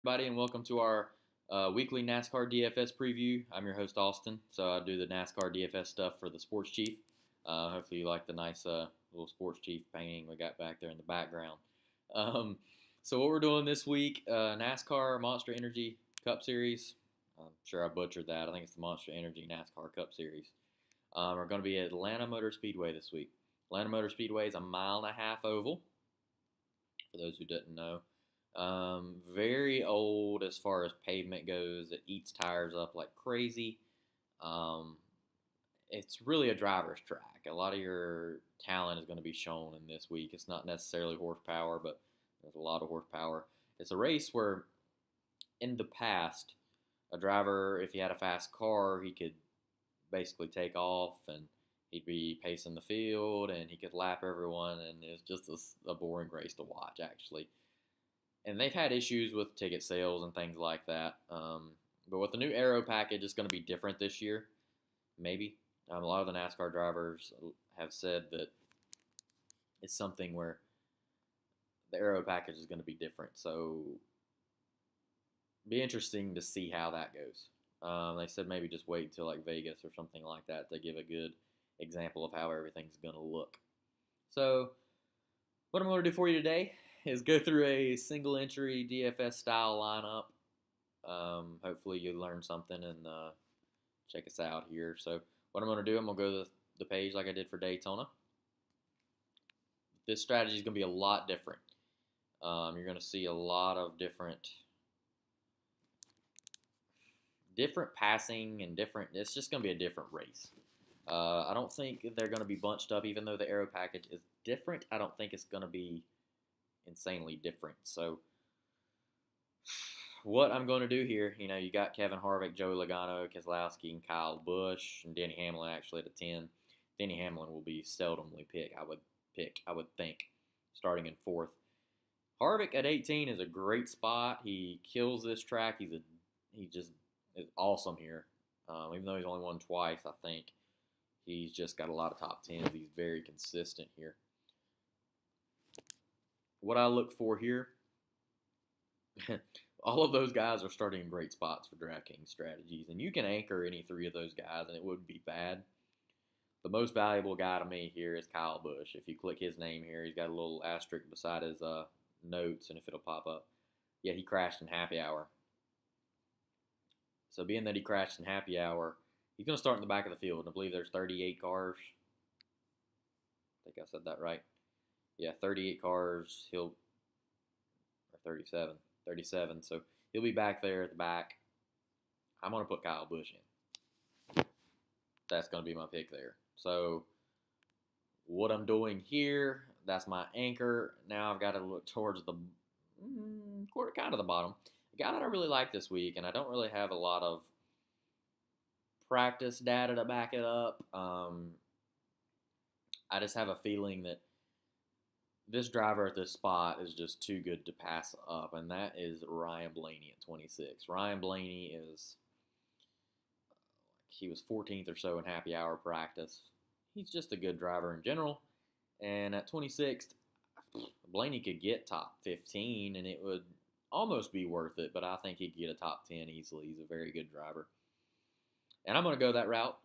Everybody, and welcome to our weekly NASCAR DFS preview. I'm your host, Austin, so I do the NASCAR DFS stuff for the Sports Chief. Hopefully you like the nice little Sports Chief painting we got back there in the background. So what we're doing this week, NASCAR Monster Energy Cup Series. I'm sure I butchered that. I think it's the Monster Energy NASCAR Cup Series. We're going to be at Atlanta Motor Speedway this week. Atlanta Motor Speedway is a 1.5-mile oval, for those who didn't know. Very old as far as pavement goes. It eats tires up like crazy. It's really a driver's track. A lot of your talent is going to be shown in this week. It's not necessarily horsepower, but there's a lot of horsepower. It's a race where, in the past, a driver, if he had a fast car, he could basically take off and he'd be pacing the field and he could lap everyone, and it's just a boring race to watch, actually. And they've had issues with ticket sales and things like that. But with the new aero package, it's going to be different this year, maybe. A lot of the NASCAR drivers have said that it's something where the aero package is going to be different. So be interesting to see how that goes. They said maybe just wait until like Vegas or something like that to give a good example of how everything's going to look. So what I'm going to do for you today is go through a single entry DFS style lineup. Hopefully you learn something and check us out here. So what I'm going to do, I'm going to go to the page like I did for Daytona. This strategy is going to be a lot different. You're going to see a lot of different passing and different. It's just going to be a different race. I don't think they're going to be bunched up, even though the aero package is different. I don't think it's going to be insanely different. So what I'm going to do here, you got Kevin Harvick, Joey Logano, Keselowski, and Kyle Busch, and Denny Hamlin actually at a 10. Denny Hamlin will be seldomly picked, I would think, starting in 4th. Harvick at 18 is a great spot. He kills this track. He just is awesome here. Even though he's only won twice, I think he's just got a lot of top 10s. He's very consistent here. What I look for here, all of those guys are starting in great spots for DraftKings strategies, and you can anchor any 3 of those guys, and it wouldn't be bad. The most valuable guy to me here is Kyle Busch. If you click his name here, he's got a little asterisk beside his notes, and if it'll pop up. Yeah, he crashed in happy hour. So being that he crashed in happy hour, he's going to start in the back of the field. I believe there's 38 cars. I think I said that right. Yeah, 38 cars. Or 37. 37. So he'll be back there at the back. I'm going to put Kyle Busch in. That's going to be my pick there. So what I'm doing here, that's my anchor. Now I've got to look towards the kind of the bottom. The guy that I really like this week, and I don't really have a lot of practice data to back it up. I just have a feeling that this driver at this spot is just too good to pass up, and that is Ryan Blaney at 26. Ryan Blaney he was 14th or so in happy hour practice. He's just a good driver in general, and at 26th, Blaney could get top 15, and it would almost be worth it, but I think he'd get a top 10 easily. He's a very good driver. And I'm going to go that route.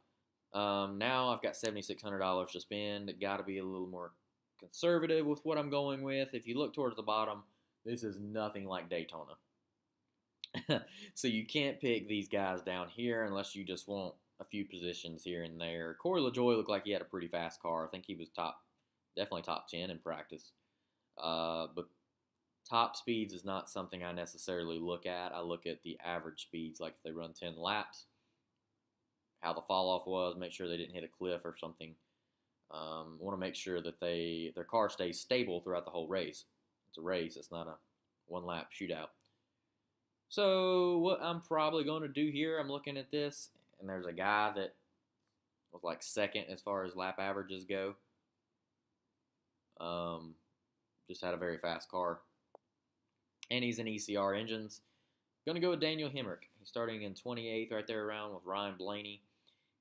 Now I've got $7,600 to spend. Got to be a little more conservative with what I'm going with. If you look towards the bottom, this is nothing like Daytona. So you can't pick these guys down here unless you just want a few positions here and there. Corey LaJoie looked like he had a pretty fast car. I think he was definitely top 10 in practice. But top speeds is not something I necessarily look at. I look at the average speeds, like if they run 10 laps, how the fall off was, make sure they didn't hit a cliff or something. Want to make sure that their car stays stable throughout the whole race. It's a race. It's not a one-lap shootout. So what I'm probably going to do here, I'm looking at this, and there's a guy that was like second as far as lap averages go. Just had a very fast car. And he's in ECR engines. Going to go with Daniel Hemrick. He's starting in 28th right there around with Ryan Blaney.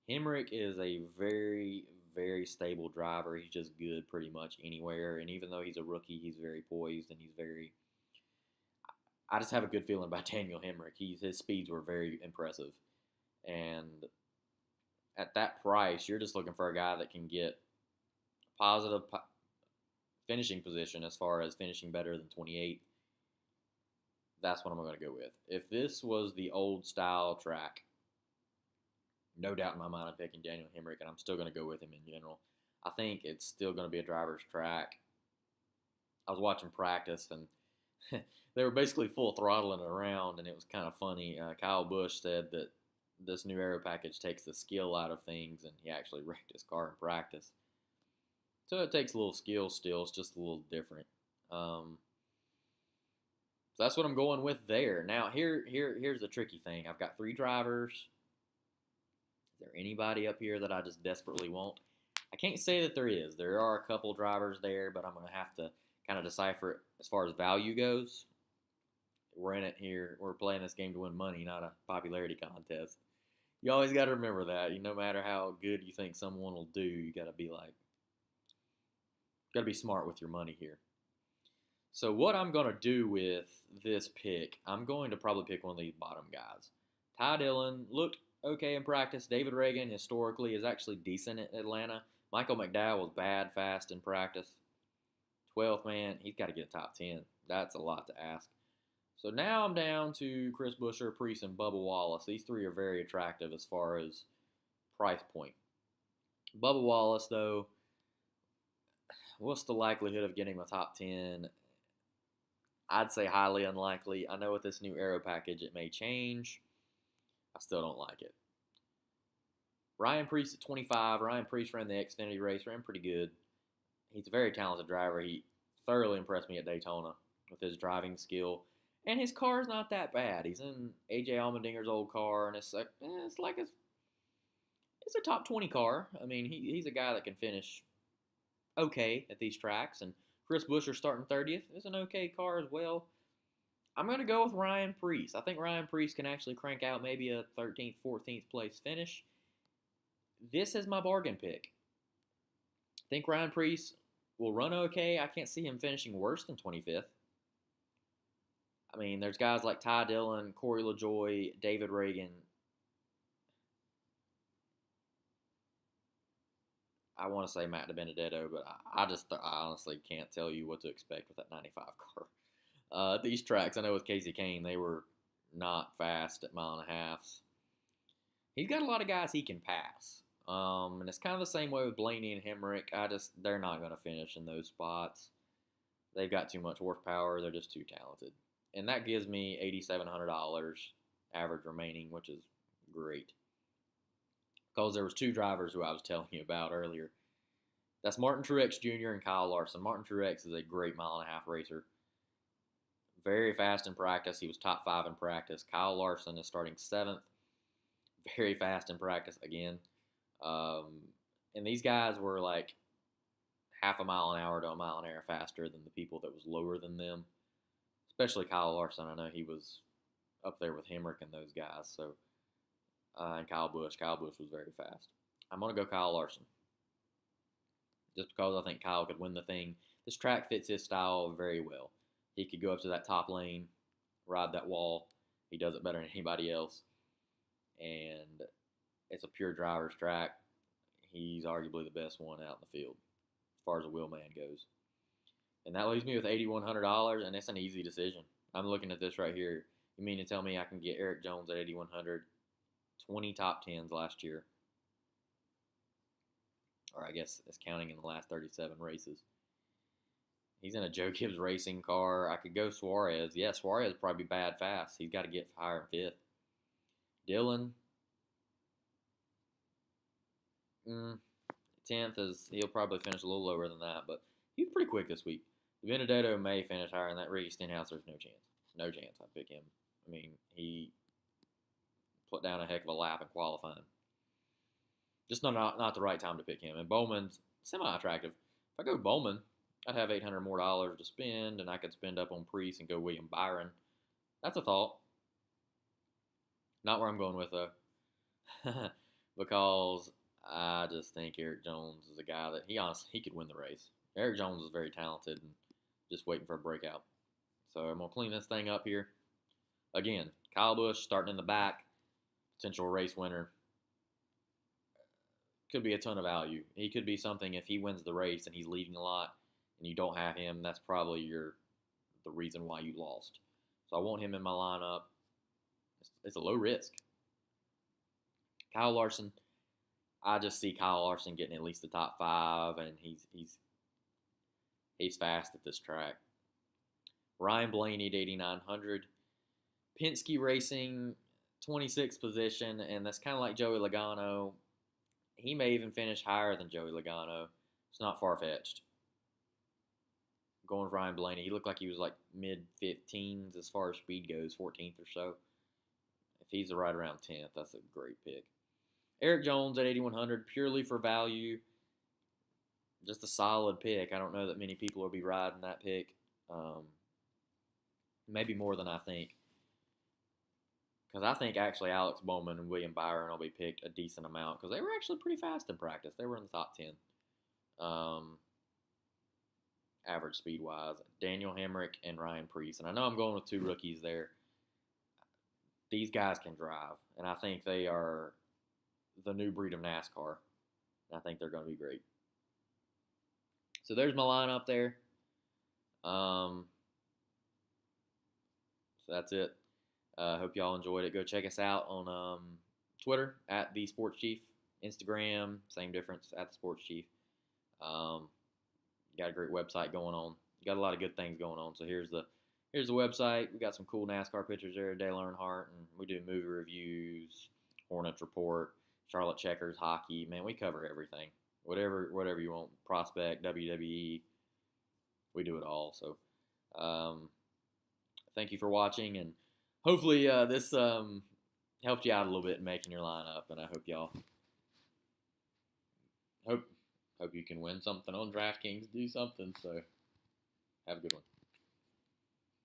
Hemrick is a very, very stable driver. He's just good pretty much anywhere. And even though he's a rookie, he's very poised and he's very I just have a good feeling about Daniel Hemrick. His speeds were very impressive, and at that price, you're just looking for a guy that can get positive finishing position as far as finishing better than 28th. That's what I'm going to go with. If this was the old style track, no doubt in my mind I'm picking Daniel Hemrick, and I'm still going to go with him in general. I think it's still going to be a driver's track. I was watching practice, and they were basically full throttling it around, and it was kind of funny. Kyle Busch said that this new aero package takes the skill out of things, and he actually wrecked his car in practice. So it takes a little skill still. It's just a little different. So that's what I'm going with there. Now, here's the tricky thing. I've got 3 drivers. Is there anybody up here that I just desperately want? I can't say that there is. There are a couple drivers there, but I'm going to have to kind of decipher it as far as value goes. We're in it here. We're playing this game to win money, not a popularity contest. You always got to remember that. No matter how good you think someone will do, you got to be smart with your money here. So what I'm going to do with this pick, I'm going to probably pick one of these bottom guys. Ty Dillon looked okay in practice. David Reagan historically is actually decent at Atlanta. Michael McDowell was bad fast in practice. 12th man, he's got to get a top 10. That's a lot to ask. So now I'm down to Chris Buescher, Priest, and Bubba Wallace. These 3 are very attractive as far as price point. Bubba Wallace, though, what's the likelihood of getting a top 10? I'd say highly unlikely. I know with this new aero package it may change. I still don't like it. Ryan Preece at 25. Ryan Preece ran the Xfinity race, ran pretty good. He's a very talented driver. He thoroughly impressed me at Daytona with his driving skill. And his car's not that bad. He's in A.J. Allmendinger's old car, and it's a top 20 car. I mean, he's a guy that can finish okay at these tracks. And Chris Buescher starting 30th is an okay car as well. I'm going to go with Ryan Preece. I think Ryan Preece can actually crank out maybe a 13th, 14th place finish. This is my bargain pick. I think Ryan Preece will run okay. I can't see him finishing worse than 25th. I mean, there's guys like Ty Dillon, Corey LaJoie, David Reagan. I want to say Matt DiBenedetto, but I honestly can't tell you what to expect with that 95 car. These tracks, I know with Casey Kane, they were not fast at mile and a halves. He's got a lot of guys he can pass. And it's kind of the same way with Blaney and Hemrick. They're not going to finish in those spots. They've got too much horsepower. They're just too talented. And that gives me $8,700 average remaining, which is great. Because there was 2 drivers who I was telling you about earlier. That's Martin Truex Jr. and Kyle Larson. Martin Truex is a great mile and a half racer. Very fast in practice. He was top 5 in practice. Kyle Larson is starting 7th. Very fast in practice again. And these guys were like half a mile an hour to a mile an hour faster than the people that was lower than them. Especially Kyle Larson. I know he was up there with Hemrick and those guys. So, and Kyle Busch. Kyle Busch was very fast. I'm going to go Kyle Larson. Just because I think Kyle could win the thing. This track fits his style very well. He could go up to that top lane, ride that wall. He does it better than anybody else. And it's a pure driver's track. He's arguably the best one out in the field as far as a wheelman goes. And that leaves me with $8,100, and it's an easy decision. I'm looking at this right here. You mean to tell me I can get Eric Jones at $8,100, 20 top 10s last year? Or I guess it's counting in the last 37 races. He's in a Joe Gibbs racing car. I could go Suarez. Yeah, Suarez is probably bad fast. He's got to get higher than 5th. Dillon, 10th he'll probably finish a little lower than that, but he was pretty quick this week. Benedetto may finish higher than that. Ricky Stenhouse, there's no chance. No chance I'd pick him. I mean, he put down a heck of a lap in qualifying. Just not the right time to pick him. And Bowman's semi-attractive. If I go Bowman, I'd have $800 more to spend, and I could spend up on Priest and go William Byron. That's a thought. Not where I'm going with, though. Because I just think Eric Jones is a guy that he could win the race. Eric Jones is very talented and just waiting for a breakout. So I'm going to clean this thing up here. Again, Kyle Busch starting in the back, potential race winner. Could be a ton of value. He could be something if he wins the race and he's leading a lot and you don't have him, that's probably the reason why you lost. So I want him in my lineup. It's a low risk. Kyle Larson, I just see Kyle Larson getting at least the top 5, and he's fast at this track. Ryan Blaney at 8,900. Penske Racing, 26th position, and that's kind of like Joey Logano. He may even finish higher than Joey Logano. It's not far-fetched. Going with Ryan Blaney, he looked like he was like mid-15s as far as speed goes, 14th or so. If he's right around 10th, that's a great pick. Eric Jones at 8,100, purely for value. Just a solid pick. I don't know that many people will be riding that pick. Maybe more than I think. Because I think actually Alex Bowman and William Byron will be picked a decent amount because they were actually pretty fast in practice. They were in the top 10. Average speed-wise. Daniel Hemrick and Ryan Preece. And I know I'm going with 2 rookies there. These guys can drive. And I think they are the new breed of NASCAR. And I think they're going to be great. So there's my lineup there. So that's it. Hope y'all enjoyed it. Go check us out on Twitter at The Sports Chief. Instagram, same difference, at The Sports Chief. Got a great website going on. Got a lot of good things going on. So here's the website. We got some cool NASCAR pictures there, Dale Earnhardt, and we do movie reviews, Hornets Report, Charlotte Checkers, hockey. Man, we cover everything. Whatever you want. Prospect, WWE. We do it all. So thank you for watching, and hopefully this helped you out a little bit in making your lineup, and I hope y'all hope you can win something on DraftKings, do something. So have a good one.